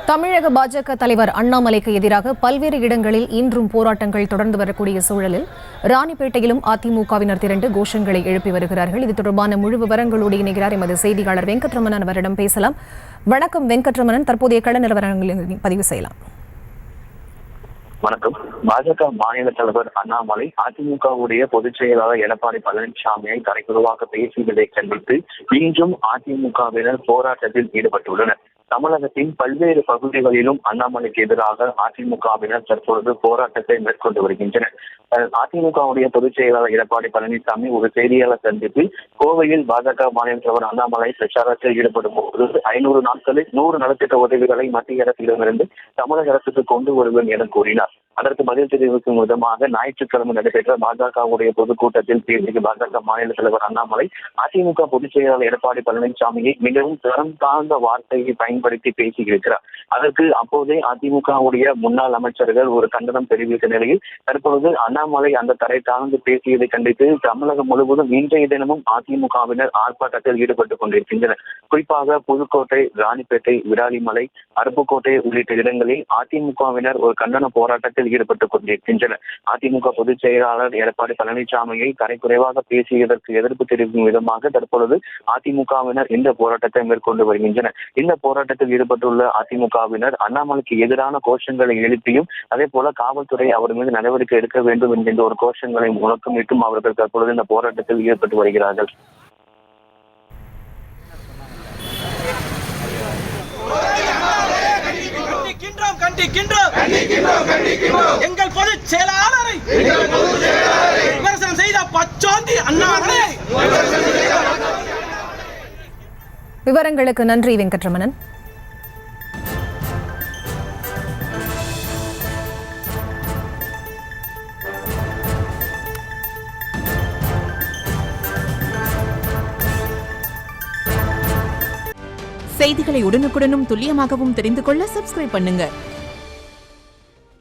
தமிழக பாஜக தலைவர் அண்ணாமலைக்கு எதிராக பல்வேறு இடங்களில் இன்றும் போராட்டங்கள் தொடர்ந்து வரக்கூடிய சூழலில் ராணிப்பேட்டையிலும் அதிமுகவினர் திரண்டு கோஷங்களை எழுப்பி வருகிறார்கள். இது தொடர்பான முழு விவரங்களோடு இணைகிறார் எமது செய்தியாளர் வெங்கட்ரமணன். அவரிடம் பேசலாம். வணக்கம் வெங்கட்ரமணன், தற்போதைய கள நிலவரங்களை பதிவு செய்யலாம். வணக்கம். பாஜக மாநில தலைவர் அண்ணாமலை அதிமுகவுடைய பொதுச் செயலாளர் எடப்பாடி பழனிசாமியை தரைக்குறவாக பேசியதை கண்டித்து இன்றும் அதிமுகவினர் போராட்டத்தில் ஈடுபட்டுள்ளனர். தமிழகத்தின் பல்வேறு பகுதிகளிலும் அண்ணாமலைக்கு எதிராக அதிமுகவினர் தற்பொழுது போராட்டத்தை மேற்கொண்டு வருகின்றனர். அதிமுகவுடைய பொதுச் செயலாளர் எடப்பாடி பழனிசாமி ஒரு செய்தியாளர் சந்திப்பில் கோவையில் பாஜக மாநில தலைவர் அண்ணாமலை பிரச்சாரத்தில் ஈடுபடும் போது 500 நாட்களில் 100 நலத்திட்ட உதவிகளை மத்திய அரசிடமிருந்து தமிழக அரசுக்கு கொண்டு வருவேன் என கூறினார். அதற்கு பதில் தெரிவிக்கும் விதமாக ஞாயிற்றுக்கிழமை நடைபெற்ற பாஜகவுடைய பொதுக்கூட்டத்தில் பேசிய பாஜக மாநில தலைவர் அண்ணாமலை அதிமுக பொதுச் செயலாளர் எடப்பாடி பழனிசாமியை மிகவும் தரம் தாழ்ந்த வார்த்தையை பயன்படுத்தி பேசியிருக்கிறார். அதற்கு அப்போதே அதிமுகவுடைய முன்னாள் அமைச்சர்கள் ஒரு கண்டனம் தெரிவித்த நிலையில் தற்பொழுது அண்ணாமலை அந்த தரை தாழ்ந்து பேசியதை கண்டித்து தமிழகம் முழுவதும் இன்றைய தினமும் அதிமுகவினர் ஆர்ப்பாட்டத்தில் ஈடுபட்டுக் கொண்டிருக்கின்றனர். குறிப்பாக புதுக்கோட்டை, ராணிப்பேட்டை, விராலிமலை, அருப்புக்கோட்டை உள்ளிட்ட இடங்களில் அதிமுகவினர் ஒரு கண்டன போராட்டத்தில் ஈடுபட்டுக் கொண்டிருக்கின்றனர். அதிமுக பொதுச் செயலாளர் எடப்பாடி பழனிசாமியை தரைக்குறைவாக பேசியதற்கு எதிர்ப்பு தெரிவிக்கும் விதமாக தற்பொழுது அதிமுகவினர் இந்த போராட்டத்தை மேற்கொண்டு வருகின்றனர். இந்த போராட்டத்தில் ஈடுபட்டுள்ள அதிமுகவினர் அண்ணாமலைக்கு எதிரான கோஷங்களை எழுப்பியும் அதே போல காவல்துறை அவர் மீது நடவடிக்கை எடுக்க வேண்டும் என்கின்ற ஒரு கோஷங்களை முழக்கமிட்டும் அவர்கள் தற்பொழுது இந்த போராட்டத்தில் ஈடுபட்டு வருகிறார்கள். எங்கள் பொதுச் செயலாளரை விமர்சனம் செய்த பச்சோந்தி அண்ணாமலை. விவரங்களுக்கு நன்றி வெங்கட்ரமணன். செய்திகளை உடனுக்குடனும் துல்லியமாகவும் தெரிந்து கொள்ள சப்ஸ்கிரைப் பண்ணுங்க.